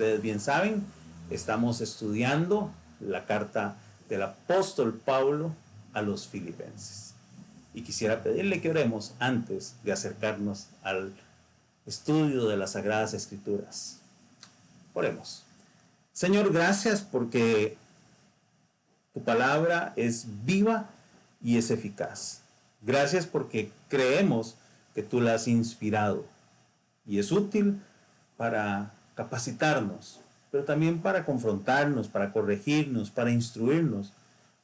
ustedes bien saben, estamos estudiando la carta del apóstol Pablo a los Filipenses. Y quisiera pedirle que oremos antes de acercarnos al estudio de las Sagradas Escrituras. Oremos. Señor, gracias porque tu palabra es viva y es eficaz. Gracias porque creemos que tú la has inspirado y es útil para capacitarnos, pero también para confrontarnos, para corregirnos, para instruirnos,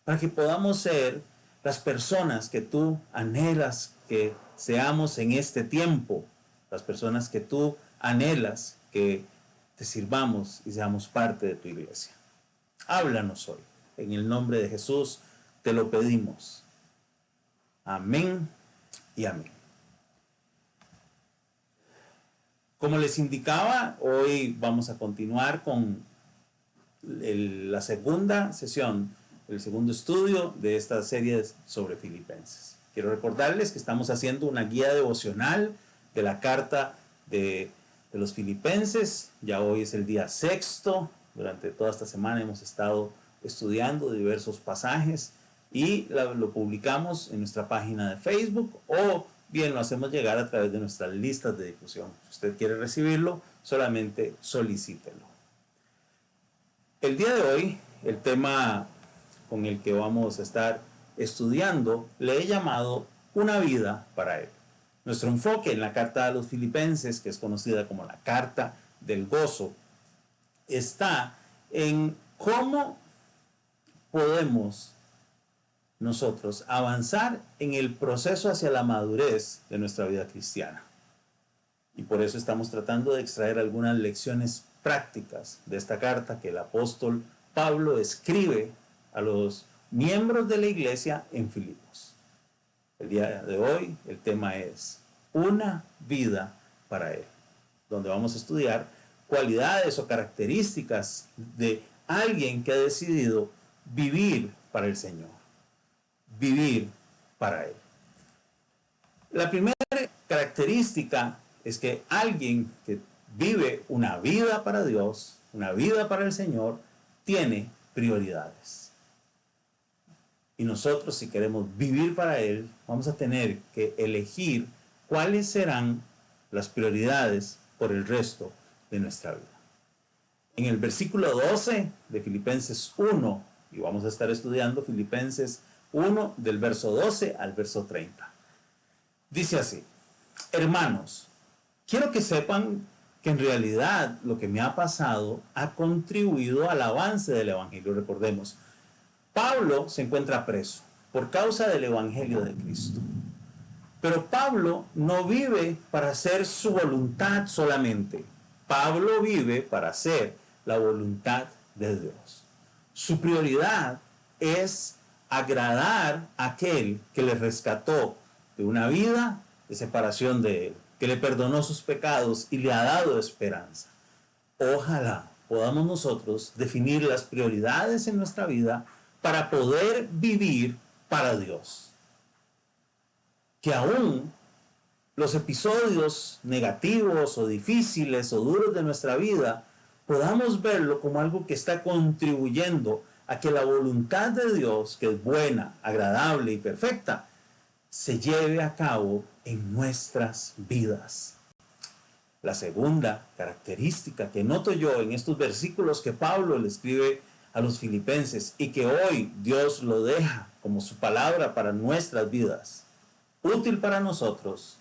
para que podamos ser las personas que tú anhelas que seamos en este tiempo, las personas que tú anhelas que te sirvamos y seamos parte de tu iglesia. Háblanos hoy. En el nombre de Jesús te lo pedimos. Amén y amén. Como les indicaba, hoy vamos a continuar con la segunda sesión, el segundo estudio de esta serie sobre Filipenses. Quiero recordarles que estamos haciendo una guía devocional de la carta de los Filipenses. Ya hoy es el día sexto. Durante toda esta semana hemos estado estudiando diversos pasajes y lo publicamos en nuestra página de Facebook o bien lo hacemos llegar a través de nuestras listas de difusión. Si usted quiere recibirlo, solamente solicítelo. El día de hoy, el tema con el que vamos a estar estudiando, le he llamado Una vida para Él. Nuestro enfoque en la carta a los Filipenses, que es conocida como la carta del gozo, está en cómo podemos nosotros avanzar en el proceso hacia la madurez de nuestra vida cristiana. Y por eso estamos tratando de extraer algunas lecciones prácticas de esta carta que el apóstol Pablo escribe a los miembros de la iglesia en Filipos. El día de hoy el tema es Una vida para Él, donde vamos a estudiar cualidades o características de alguien que ha decidido vivir para el Señor. Vivir para Él. La primera característica es que alguien que vive una vida para Dios, una vida para el Señor, tiene prioridades. Y nosotros, si queremos vivir para Él, vamos a tener que elegir cuáles serán las prioridades por el resto de nuestra vida. En el versículo 12 de Filipenses 1, y vamos a estar estudiando Filipenses 1 del verso 12 al verso 30. Dice así: hermanos, quiero que sepan que en realidad lo que me ha pasado ha contribuido al avance del Evangelio. Recordemos, Pablo se encuentra preso por causa del Evangelio de Cristo. Pero Pablo no vive para hacer su voluntad solamente. Pablo vive para hacer la voluntad de Dios. Su prioridad es agradar a aquel que le rescató de una vida de separación de él, que le perdonó sus pecados y le ha dado esperanza. Ojalá podamos nosotros definir las prioridades en nuestra vida para poder vivir para Dios. Que aún los episodios negativos o difíciles o duros de nuestra vida podamos verlo como algo que está contribuyendo a que la voluntad de Dios, que es buena, agradable y perfecta, se lleve a cabo en nuestras vidas. La segunda característica que noto yo en estos versículos que Pablo le escribe a los Filipenses y que hoy Dios lo deja como su palabra para nuestras vidas, útil para nosotros,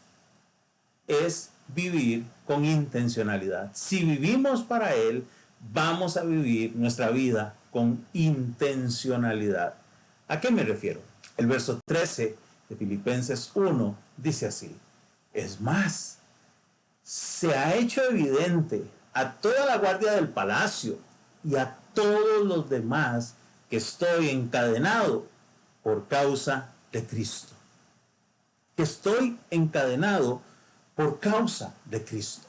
es vivir con intencionalidad. Si vivimos para Él, vamos a vivir nuestra vida con intencionalidad. ¿A qué me refiero? El verso 13 de Filipenses 1 dice así: es más, se ha hecho evidente a toda la guardia del palacio y a todos los demás que estoy encadenado por causa de Cristo. Que estoy encadenado por causa de Cristo.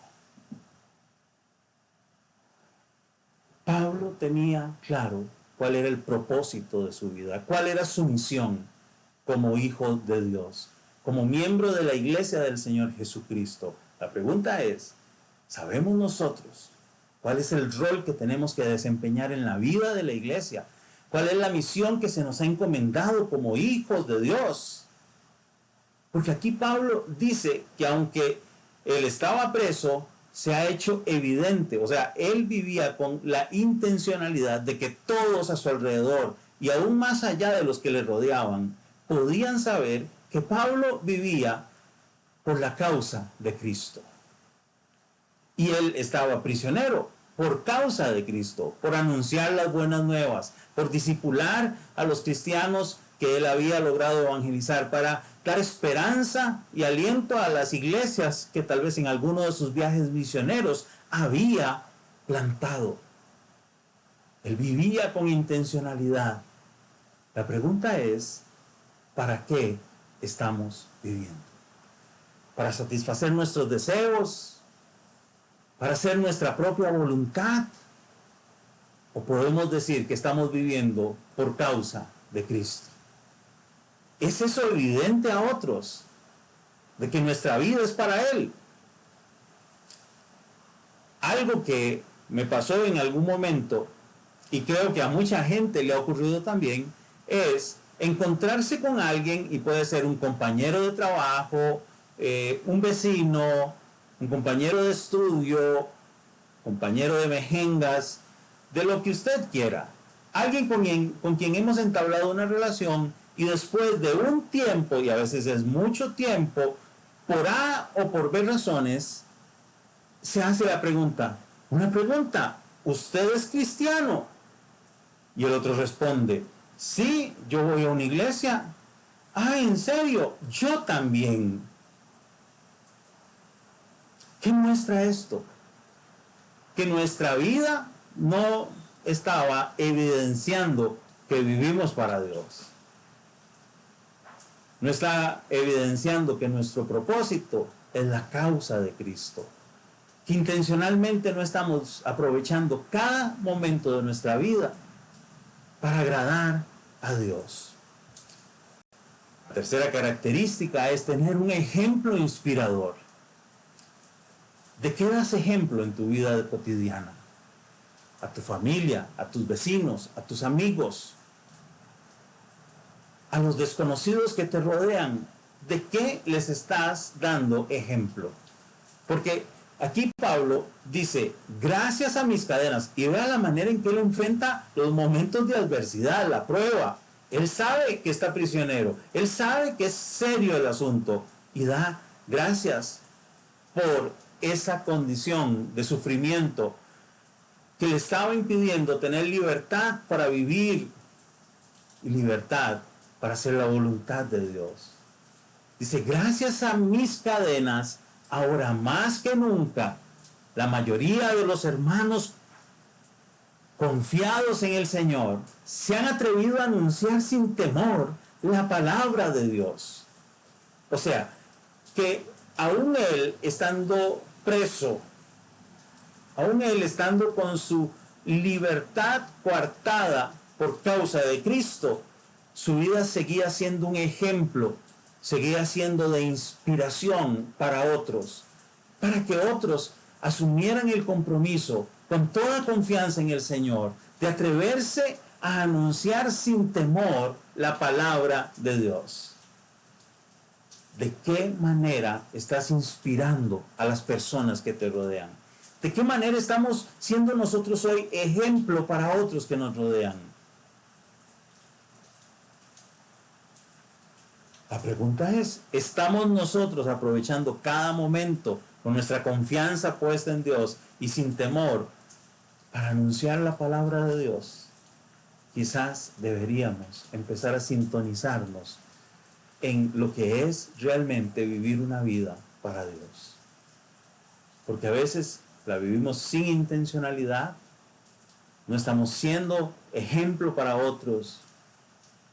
Pablo tenía claro cuál era el propósito de su vida, cuál era su misión como hijo de Dios, como miembro de la iglesia del Señor Jesucristo. La pregunta es, ¿sabemos nosotros ¿Cuál es el rol que tenemos que desempeñar en la vida de la iglesia? ¿Cuál es la misión que se nos ha encomendado como hijos de Dios? Porque aquí Pablo dice que aunque él estaba preso, se ha hecho evidente, o sea, él vivía con la intencionalidad de que todos a su alrededor y aún más allá de los que le rodeaban, podían saber que Pablo vivía por la causa de Cristo. Y él estaba prisionero por causa de Cristo, por anunciar las buenas nuevas, por discipular a los cristianos que él había logrado evangelizar, para dar esperanza y aliento a las iglesias que tal vez en alguno de sus viajes misioneros había plantado. Él vivía con intencionalidad. La pregunta es, ¿para qué estamos viviendo? ¿Para satisfacer nuestros deseos? ¿Para hacer nuestra propia voluntad? ¿O podemos decir que estamos viviendo por causa de Cristo? ¿Es eso evidente a otros? De que nuestra vida es para Él. Algo que me pasó en algún momento, y creo que a mucha gente le ha ocurrido también, es encontrarse con alguien, y puede ser un compañero de trabajo, un vecino, un compañero de estudio, compañero de mejengas, de lo que usted quiera. Alguien con quien hemos entablado una relación y después de un tiempo, y a veces es mucho tiempo, por A o por B razones, se hace la pregunta, ¿usted es cristiano? Y el otro responde, sí, yo voy a una iglesia. Ah, ¿en serio? Yo también. ¿Qué muestra esto? Que nuestra vida no estaba evidenciando que vivimos para Dios. No está evidenciando que nuestro propósito es la causa de Cristo. Que intencionalmente no estamos aprovechando cada momento de nuestra vida para agradar a Dios. La tercera característica es tener un ejemplo inspirador. ¿De qué das ejemplo en tu vida cotidiana? A tu familia, a tus vecinos, a tus amigos, a los desconocidos que te rodean. ¿De qué les estás dando ejemplo? Porque aquí Pablo dice, gracias a mis cadenas, y vea la manera en que él enfrenta los momentos de adversidad, la prueba. Él sabe que está prisionero, él sabe que es serio el asunto, y da gracias por esa condición de sufrimiento que le estaba impidiendo tener libertad para vivir y libertad para hacer la voluntad de Dios. Dice, gracias a mis cadenas, ahora más que nunca, la mayoría de los hermanos confiados en el Señor se han atrevido a anunciar sin temor la palabra de Dios. O sea, que aún él estando preso, aún él estando con su libertad coartada por causa de Cristo, su vida seguía siendo un ejemplo, seguía siendo de inspiración para otros, para que otros asumieran el compromiso con toda confianza en el Señor, de atreverse a anunciar sin temor la palabra de Dios. ¿De qué manera estás inspirando a las personas que te rodean? ¿De qué manera estamos siendo nosotros hoy ejemplo para otros que nos rodean? La pregunta es, ¿estamos nosotros aprovechando cada momento con nuestra confianza puesta en Dios y sin temor para anunciar la palabra de Dios? Quizás deberíamos empezar a sintonizarnos en lo que es realmente vivir una vida para Dios. Porque a veces la vivimos sin intencionalidad, no estamos siendo ejemplo para otros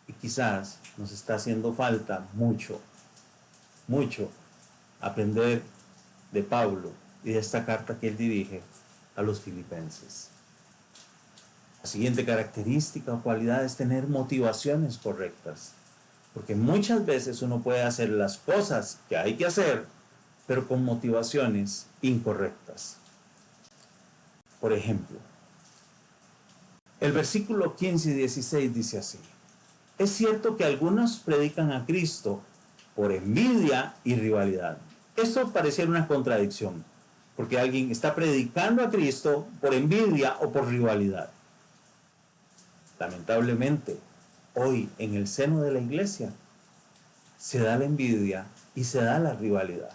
y quizás nos está haciendo falta mucho aprender de Pablo y de esta carta que él dirige a los filipenses. La siguiente característica o cualidad es tener motivaciones correctas. Porque muchas veces uno puede hacer las cosas que hay que hacer, pero con motivaciones incorrectas. Por ejemplo, el versículo 15 y 16 dice así: es cierto que algunos predican a Cristo por envidia y rivalidad. Esto pareciera una contradicción, porque alguien está predicando a Cristo por envidia o por rivalidad. Lamentablemente, hoy en el seno de la iglesia se da la envidia y se da la rivalidad.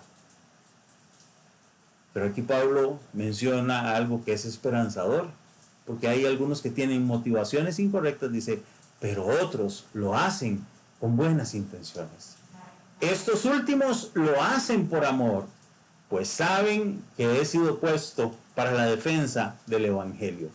Pero aquí Pablo menciona algo que es esperanzador, porque hay algunos que tienen motivaciones incorrectas, dice, pero otros lo hacen con buenas intenciones. Estos últimos lo hacen por amor, pues saben que he sido puesto para la defensa del evangelio.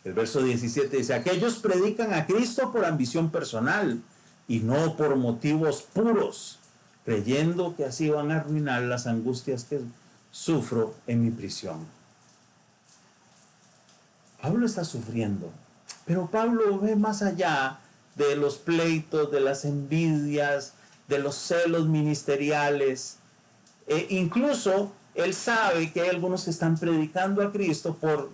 El verso 17 dice, aquellos predican a Cristo por ambición personal y no por motivos puros, creyendo que así van a arruinar las angustias que sufro en mi prisión. Pablo está sufriendo, pero Pablo ve más allá de los pleitos, de las envidias, de los celos ministeriales. Incluso él sabe que hay algunos que están predicando a Cristo por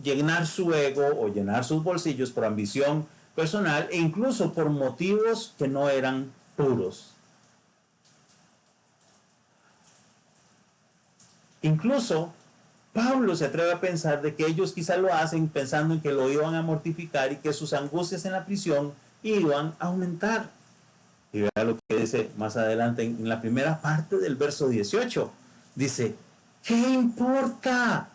llenar su ego o llenar sus bolsillos, por ambición personal e incluso por motivos que no eran puros. Incluso Pablo se atreve a pensar de que ellos quizás lo hacen pensando en que lo iban a mortificar y que sus angustias en la prisión iban a aumentar. Y vea lo que dice más adelante en la primera parte del verso 18. Dice, ¿qué importa?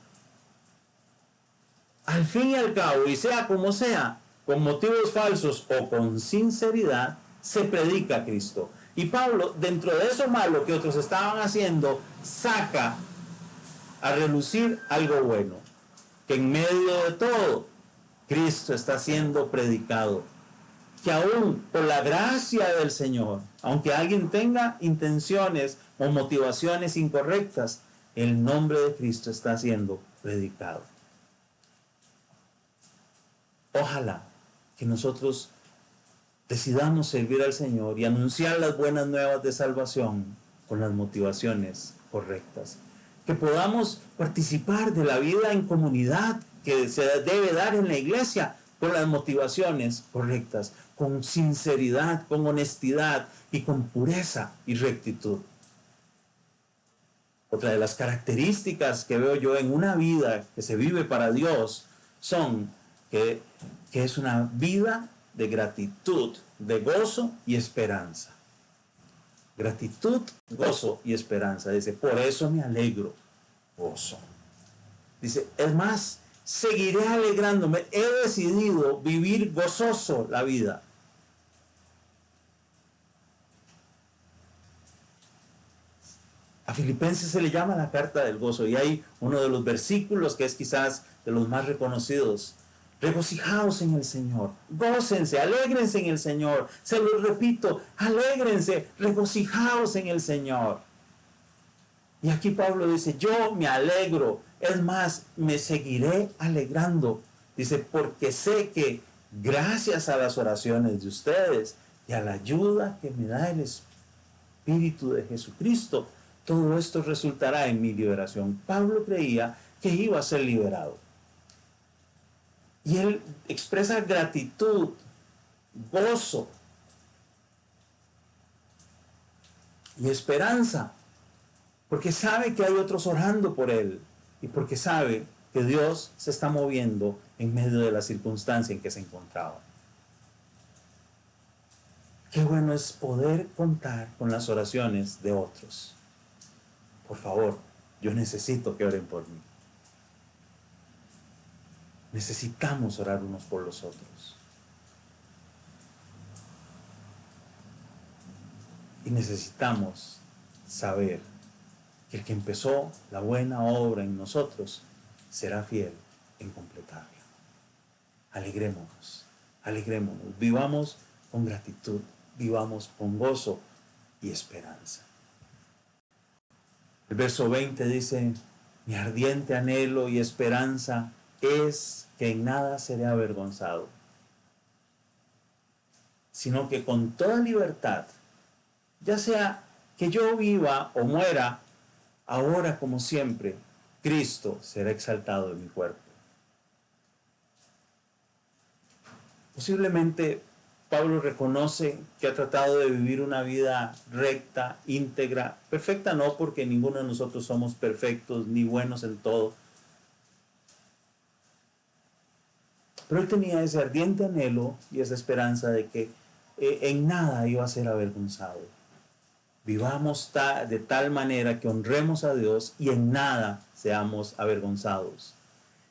Al fin y al cabo, y sea como sea, con motivos falsos o con sinceridad, se predica a Cristo. Y Pablo, dentro de eso malo que otros estaban haciendo, saca a relucir algo bueno, que en medio de todo, Cristo está siendo predicado. Que aún por la gracia del Señor, aunque alguien tenga intenciones o motivaciones incorrectas, el nombre de Cristo está siendo predicado. Ojalá que nosotros decidamos servir al Señor y anunciar las buenas nuevas de salvación con las motivaciones correctas. Que podamos participar de la vida en comunidad que se debe dar en la iglesia con las motivaciones correctas, con sinceridad, con honestidad y con pureza y rectitud. Otra de las características que veo yo en una vida que se vive para Dios son que es una vida de gratitud, de gozo y esperanza. Gratitud, gozo y esperanza. Dice, por eso me alegro, gozo. Dice, es más, seguiré alegrándome. He decidido vivir gozoso la vida. A Filipenses se le llama la carta del gozo y hay uno de los versículos que es quizás de los más reconocidos. Regocijaos en el Señor, gócense, alégrense en el Señor. Se lo repito, alégrense, regocijaos en el Señor. Y aquí Pablo dice, yo me alegro, es más, me seguiré alegrando. Dice, porque sé que gracias a las oraciones de ustedes y a la ayuda que me da el Espíritu de Jesucristo, todo esto resultará en mi liberación. Pablo creía que iba a ser liberado. Y él expresa gratitud, gozo y esperanza, porque sabe que hay otros orando por él y porque sabe que Dios se está moviendo en medio de la circunstancia en que se encontraba. Qué bueno es poder contar con las oraciones de otros. Por favor, yo necesito que oren por mí. Necesitamos orar unos por los otros. Y necesitamos saber que el que empezó la buena obra en nosotros será fiel en completarla. Alegrémonos, alegrémonos, vivamos con gratitud, vivamos con gozo y esperanza. El verso 20 dice, mi ardiente anhelo y esperanza es que en nada seré avergonzado, sino que con toda libertad, ya sea que yo viva o muera, ahora como siempre, Cristo será exaltado en mi cuerpo. Posiblemente Pablo reconoce que ha tratado de vivir una vida recta, íntegra, perfecta no, porque ninguno de nosotros somos perfectos ni buenos en todo. Pero él tenía ese ardiente anhelo y esa esperanza de que en nada iba a ser avergonzado. Vivamos de tal manera que honremos a Dios y en nada seamos avergonzados.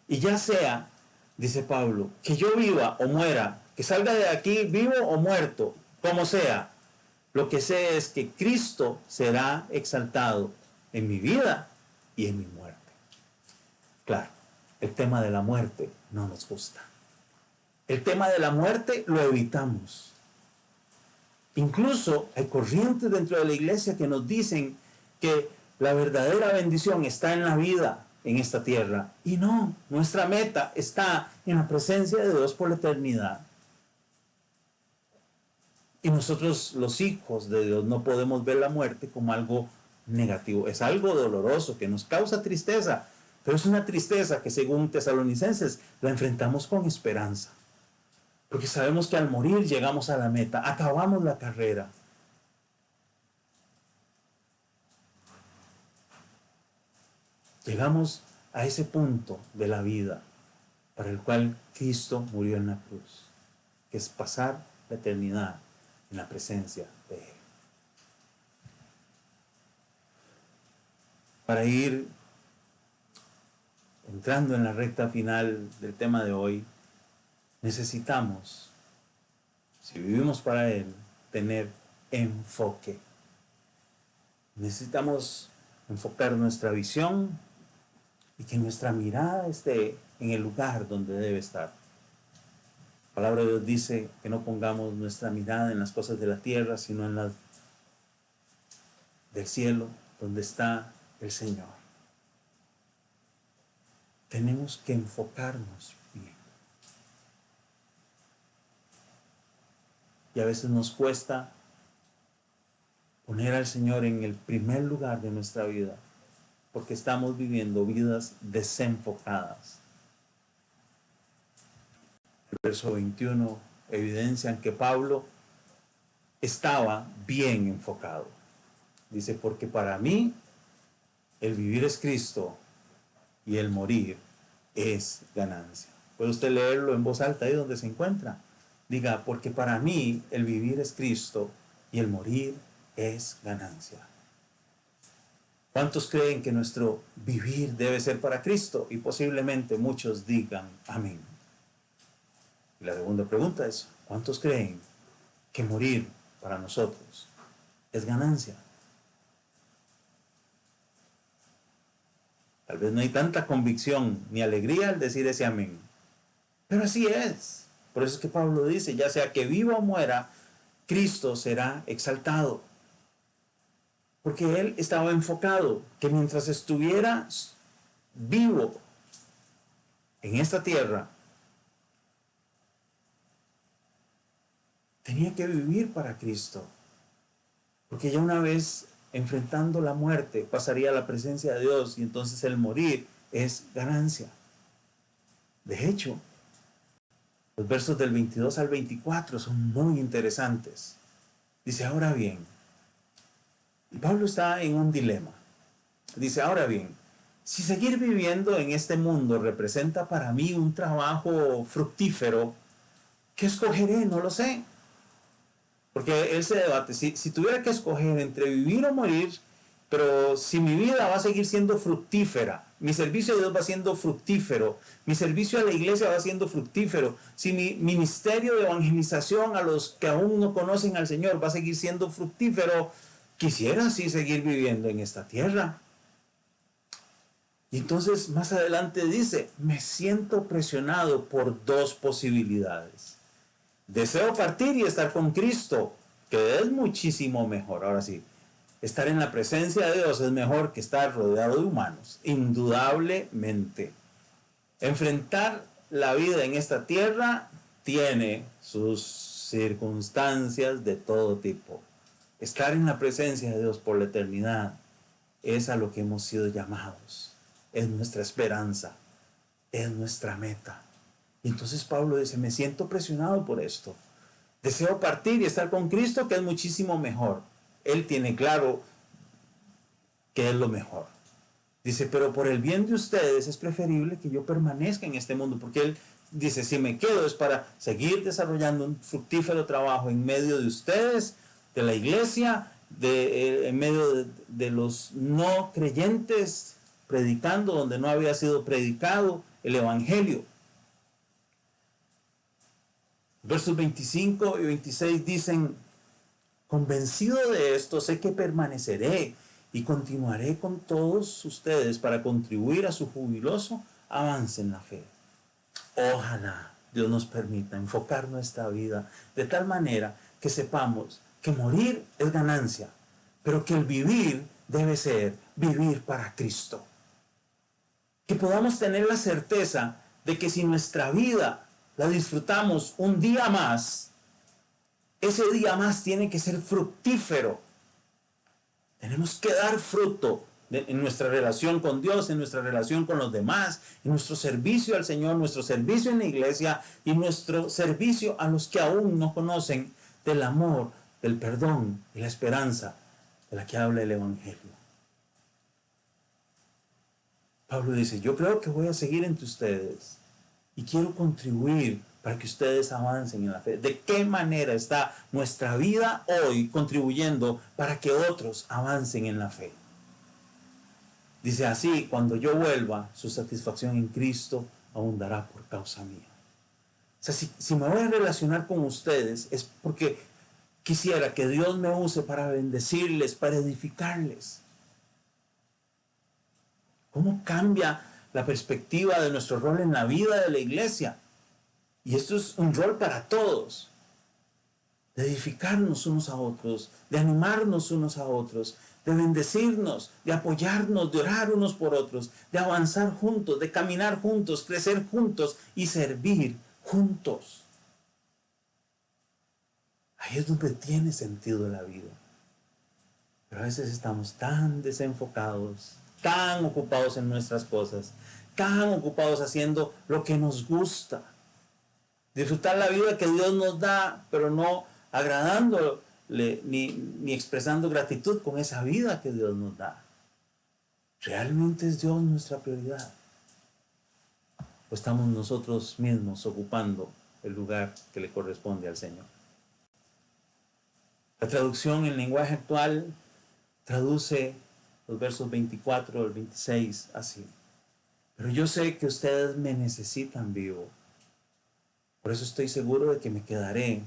Y ya sea, dice Pablo, que yo viva o muera, que salga de aquí vivo o muerto, como sea, lo que sé es que Cristo será exaltado en mi vida y en mi muerte. Claro, el tema de la muerte no nos gusta. El tema de la muerte lo evitamos. Incluso hay corrientes dentro de la iglesia que nos dicen que la verdadera bendición está en la vida en esta tierra. Y no, nuestra meta está en la presencia de Dios por la eternidad. Y nosotros, los hijos de Dios, no podemos ver la muerte como algo negativo. Es algo doloroso que nos causa tristeza, pero es una tristeza que, según Tesalonicenses, la enfrentamos con esperanza. Porque sabemos que al morir llegamos a la meta, acabamos la carrera. Llegamos a ese punto de la vida para el cual Cristo murió en la cruz, que es pasar la eternidad en la presencia de Él. Para ir entrando en la recta final del tema de hoy, necesitamos, si vivimos para Él, tener enfoque. Necesitamos enfocar nuestra visión y que nuestra mirada esté en el lugar donde debe estar. La palabra de Dios dice que no pongamos nuestra mirada en las cosas de la tierra, sino en las del cielo, donde está el Señor. Tenemos que enfocarnos bien. Y a veces nos cuesta poner al Señor en el primer lugar de nuestra vida, porque estamos viviendo vidas desenfocadas. El verso 21 evidencian que Pablo estaba bien enfocado. Dice, porque para mí el vivir es Cristo y el morir es ganancia. ¿Puede usted leerlo en voz alta ahí donde se encuentra? Diga, porque para mí el vivir es Cristo y el morir es ganancia. ¿Cuántos creen que nuestro vivir debe ser para Cristo? Y posiblemente muchos digan amén. Y la segunda pregunta es, ¿cuántos creen que morir para nosotros es ganancia? Tal vez no hay tanta convicción ni alegría al decir ese amén. Pero así es. Por eso es que Pablo dice, ya sea que viva o muera, Cristo será exaltado. Porque él estaba enfocado, que mientras estuviera vivo en esta tierra, tenía que vivir para Cristo. Porque ya una vez enfrentando la muerte, pasaría a la presencia de Dios y entonces el morir es ganancia. De hecho, los versos del 22 al 24 son muy interesantes. Dice, ahora bien, y Pablo está en un dilema. Dice, ahora bien, si seguir viviendo en este mundo representa para mí un trabajo fructífero, ¿qué escogeré? No lo sé. Porque él se debate, si tuviera que escoger entre vivir o morir, pero si mi vida va a seguir siendo fructífera, mi servicio a Dios va siendo fructífero, mi servicio a la iglesia va siendo fructífero, si mi ministerio de evangelización a los que aún no conocen al Señor va a seguir siendo fructífero, quisiera así seguir viviendo en esta tierra. Y entonces más adelante dice, me siento presionado por dos posibilidades. Deseo partir y estar con Cristo, que es muchísimo mejor. Ahora sí, estar en la presencia de Dios es mejor que estar rodeado de humanos, indudablemente. Enfrentar la vida en esta tierra tiene sus circunstancias de todo tipo. Estar en la presencia de Dios por la eternidad es a lo que hemos sido llamados. es nuestra esperanza, es nuestra meta. Y entonces Pablo dice, me siento presionado por esto. Deseo partir y estar con Cristo, que es muchísimo mejor. Él tiene claro que es lo mejor. Dice, pero por el bien de ustedes es preferible que yo permanezca en este mundo, porque él dice, si me quedo es para seguir desarrollando un fructífero trabajo en medio de ustedes, de la iglesia, en medio de los no creyentes, predicando donde no había sido predicado el evangelio. Versos 25 y 26 dicen, convencido de esto, sé que permaneceré y continuaré con todos ustedes para contribuir a su jubiloso avance en la fe. Ojalá Dios nos permita enfocar nuestra vida de tal manera que sepamos que morir es ganancia, pero que el vivir debe ser vivir para Cristo. Que podamos tener la certeza de que si nuestra vida la disfrutamos un día más, ese día más tiene que ser fructífero. Tenemos que dar fruto en nuestra relación con Dios, en nuestra relación con los demás, en nuestro servicio al Señor, nuestro servicio en la iglesia y nuestro servicio a los que aún no conocen del amor, del perdón y la esperanza de la que habla el Evangelio. Pablo dice, yo creo que voy a seguir entre ustedes y quiero contribuir para que ustedes avancen en la fe. ¿De qué manera está nuestra vida hoy contribuyendo para que otros avancen en la fe? Dice así, cuando yo vuelva, su satisfacción en Cristo abundará por causa mía. O sea, si me voy a relacionar con ustedes es porque quisiera que Dios me use para bendecirles, para edificarles. ¿Cómo cambia la perspectiva de nuestro rol en la vida de la iglesia? Y esto es un rol para todos, de edificarnos unos a otros, de animarnos unos a otros, de bendecirnos, de apoyarnos, de orar unos por otros, de avanzar juntos, de caminar juntos, crecer juntos y servir juntos. Ahí es donde tiene sentido la vida. Pero a veces estamos tan desenfocados, tan ocupados en nuestras cosas, tan ocupados haciendo lo que nos gusta. Disfrutar la vida que Dios nos da, pero no agradándole ni expresando gratitud con esa vida que Dios nos da. ¿Realmente es Dios nuestra prioridad? ¿O estamos nosotros mismos ocupando el lugar que le corresponde al Señor? La traducción en lenguaje actual traduce los versos 24 al 26 así. Pero yo sé que ustedes me necesitan vivo. Por eso estoy seguro de que me quedaré.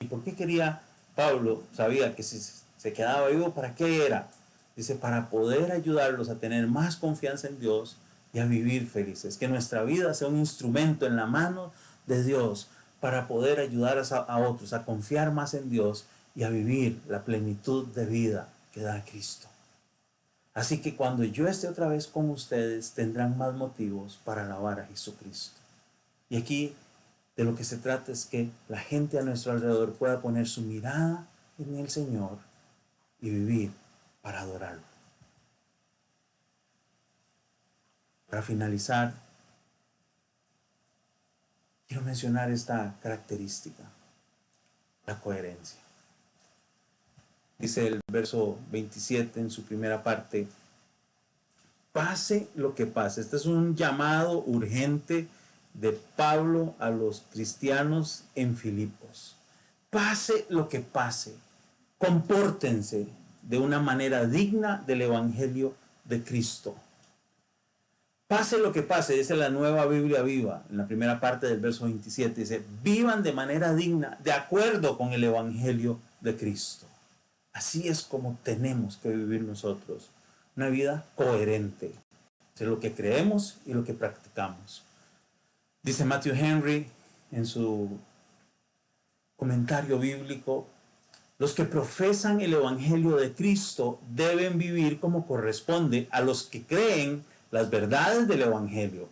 ¿Y por qué quería Pablo? Sabía que si se quedaba vivo, ¿para qué era? Dice, para poder ayudarlos a tener más confianza en Dios y a vivir felices. Que nuestra vida sea un instrumento en la mano de Dios para poder ayudar a otros a confiar más en Dios y a vivir la plenitud de vida que da Cristo. Así que cuando yo esté otra vez con ustedes, tendrán más motivos para alabar a Jesucristo. Y aquí de lo que se trata es que la gente a nuestro alrededor pueda poner su mirada en el Señor y vivir para adorarlo. Para finalizar, quiero mencionar esta característica, la coherencia. Dice el verso 27 en su primera parte, pase lo que pase. Este es un llamado urgente de Pablo a los cristianos en Filipos. Pase lo que pase, compórtense de una manera digna del Evangelio de Cristo. Pase lo que pase, dice la Nueva Biblia Viva, en la primera parte del verso 27, dice, vivan de manera digna, de acuerdo con el Evangelio de Cristo. Así es como tenemos que vivir nosotros, una vida coherente entre lo que creemos y lo que practicamos. Dice Matthew Henry en su comentario bíblico, los que profesan el Evangelio de Cristo deben vivir como corresponde a los que creen las verdades del Evangelio,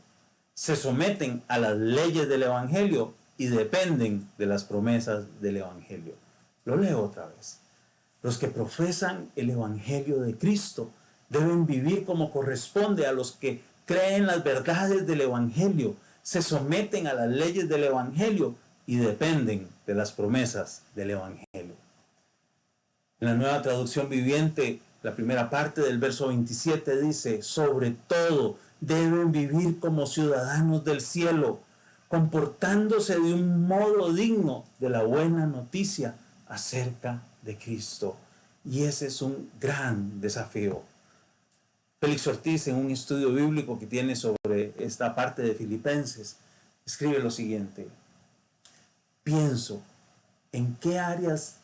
se someten a las leyes del Evangelio y dependen de las promesas del Evangelio. Lo leo otra vez. Los que profesan el Evangelio de Cristo Deben vivir como corresponde a los que creen las verdades del Evangelio, se someten a las leyes del Evangelio y dependen de las promesas del Evangelio. En la Nueva Traducción Viviente, la primera parte del verso 27 dice: sobre todo deben vivir como ciudadanos del cielo, comportándose de un modo digno de la buena noticia acerca de Cristo. Y ese es un gran desafío. Félix Ortiz, en un estudio bíblico que tiene sobre esta parte de Filipenses, escribe lo siguiente: pienso en qué áreas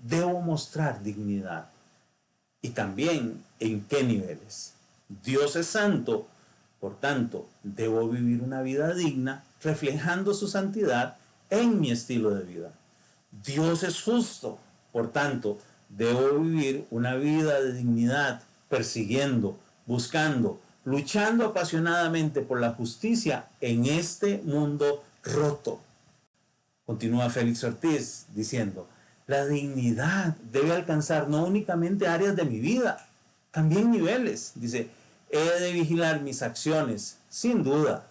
debo mostrar dignidad y también en qué niveles. Dios es santo, por tanto, debo vivir una vida digna, reflejando su santidad en mi estilo de vida. Dios es justo, por tanto, debo vivir una vida de dignidad, persiguiendo, buscando, luchando apasionadamente por la justicia en este mundo roto. Continúa Félix Ortiz diciendo: la dignidad debe alcanzar no únicamente áreas de mi vida, también niveles. Dice: he de vigilar mis acciones, sin duda,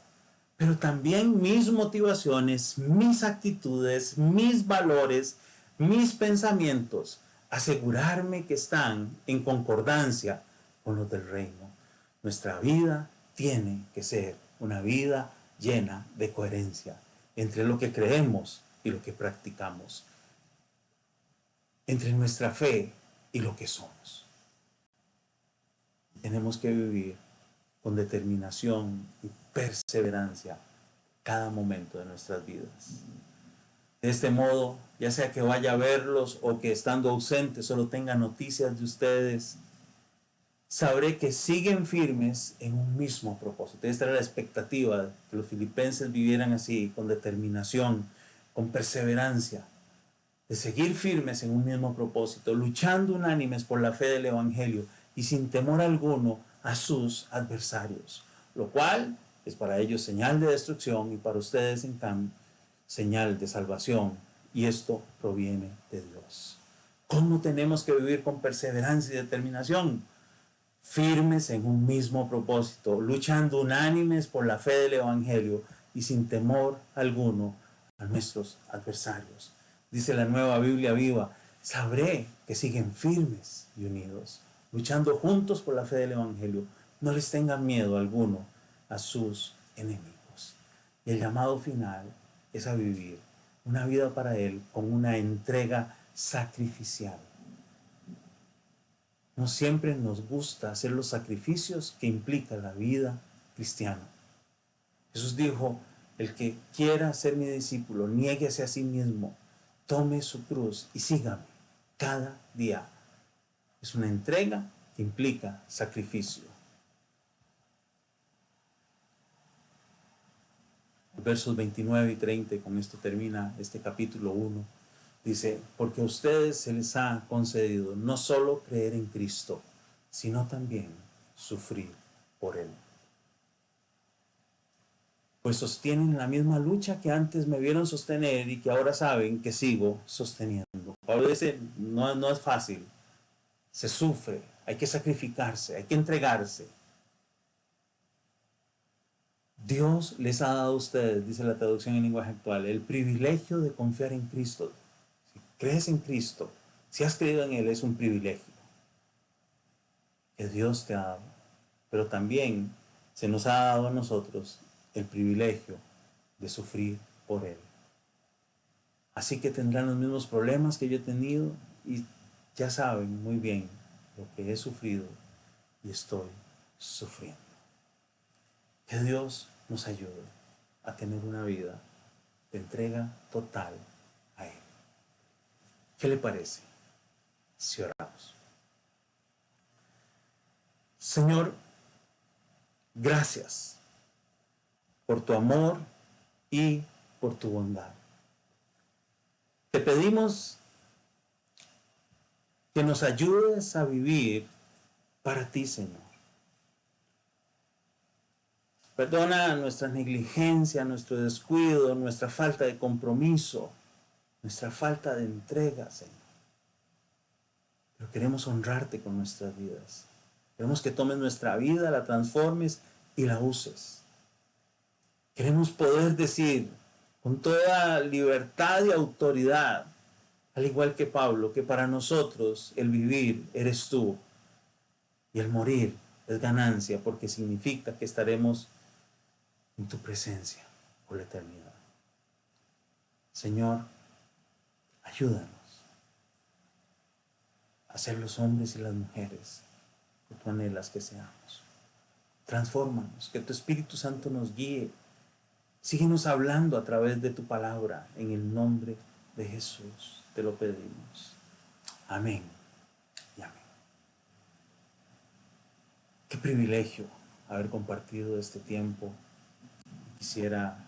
pero también mis motivaciones, mis actitudes, mis valores, mis pensamientos, asegurarme que están en concordancia con los del reino. Nuestra vida tiene que ser una vida llena de coherencia entre lo que creemos y lo que practicamos, entre nuestra fe y lo que somos. Tenemos que vivir con determinación y perseverancia cada momento de nuestras vidas. De este modo, ya sea que vaya a verlos o que estando ausente solo tenga noticias de ustedes, sabré que siguen firmes en un mismo propósito. Esta era la expectativa, que los filipenses vivieran así, con determinación, con perseverancia, de seguir firmes en un mismo propósito, luchando unánimes por la fe del Evangelio y sin temor alguno a sus adversarios, lo cual es para ellos señal de destrucción y para ustedes, en cambio, señal de salvación, y esto proviene de Dios. ¿Cómo tenemos que vivir con perseverancia y determinación? Firmes en un mismo propósito, luchando unánimes por la fe del Evangelio y sin temor alguno a nuestros adversarios. Dice la Nueva Biblia Viva: sabré que siguen firmes y unidos, luchando juntos por la fe del Evangelio. No les tengan miedo alguno a sus enemigos. Y el llamado final es a vivir una vida para Él con una entrega sacrificial. No siempre nos gusta hacer los sacrificios que implica la vida cristiana. Jesús dijo: el que quiera ser mi discípulo, niéguese a sí mismo, tome su cruz y sígame cada día. Es una entrega que implica sacrificio. Versos 29 y 30, con esto termina este capítulo 1. Dice: porque a ustedes se les ha concedido no solo creer en Cristo, sino también sufrir por Él. Pues sostienen la misma lucha que antes me vieron sostener y que ahora saben que sigo sosteniendo. Pablo dice: no es fácil, se sufre, hay que sacrificarse, hay que entregarse. Dios les ha dado a ustedes, dice la traducción en lenguaje actual, el privilegio de confiar en Cristo. Si crees en Cristo, si has creído en Él, es un privilegio que Dios te ha dado. Pero también se nos ha dado a nosotros el privilegio de sufrir por Él. Así que tendrán los mismos problemas que yo he tenido y ya saben muy bien lo que he sufrido y estoy sufriendo. Que Dios nos ayude a tener una vida de entrega total a Él. ¿Qué le parece si oramos? Señor, gracias por tu amor y por tu bondad. Te pedimos que nos ayudes a vivir para ti, Señor. Perdona nuestra negligencia, nuestro descuido, nuestra falta de compromiso, nuestra falta de entrega, Señor. Pero queremos honrarte con nuestras vidas. Queremos que tomes nuestra vida, la transformes y la uses. Queremos poder decir con toda libertad y autoridad, al igual que Pablo, que para nosotros el vivir eres tú y el morir es ganancia, porque significa que estaremos en tu presencia por la eternidad. Señor, ayúdanos a ser los hombres y las mujeres que tú anhelas que seamos. Transfórmanos, que tu Espíritu Santo nos guíe. Síguenos hablando a través de tu palabra. En el nombre de Jesús te lo pedimos. Amén y amén. Qué privilegio haber compartido este tiempo. Quisiera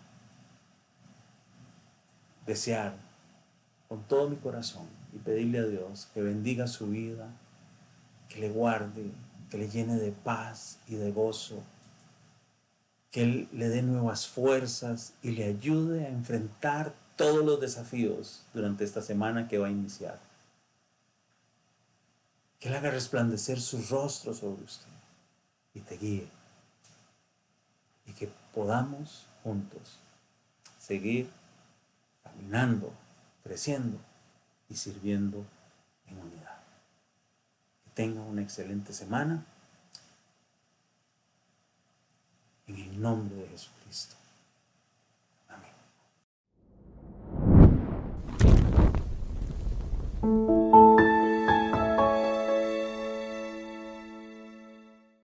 desear con todo mi corazón y pedirle a Dios que bendiga su vida, que le guarde, que le llene de paz y de gozo, que Él le dé nuevas fuerzas y le ayude a enfrentar todos los desafíos durante esta semana que va a iniciar. Que Él haga resplandecer su rostro sobre usted y te guíe. Y que podamos juntos seguir caminando, creciendo y sirviendo en unidad. Que tenga una excelente semana en el nombre de Jesucristo.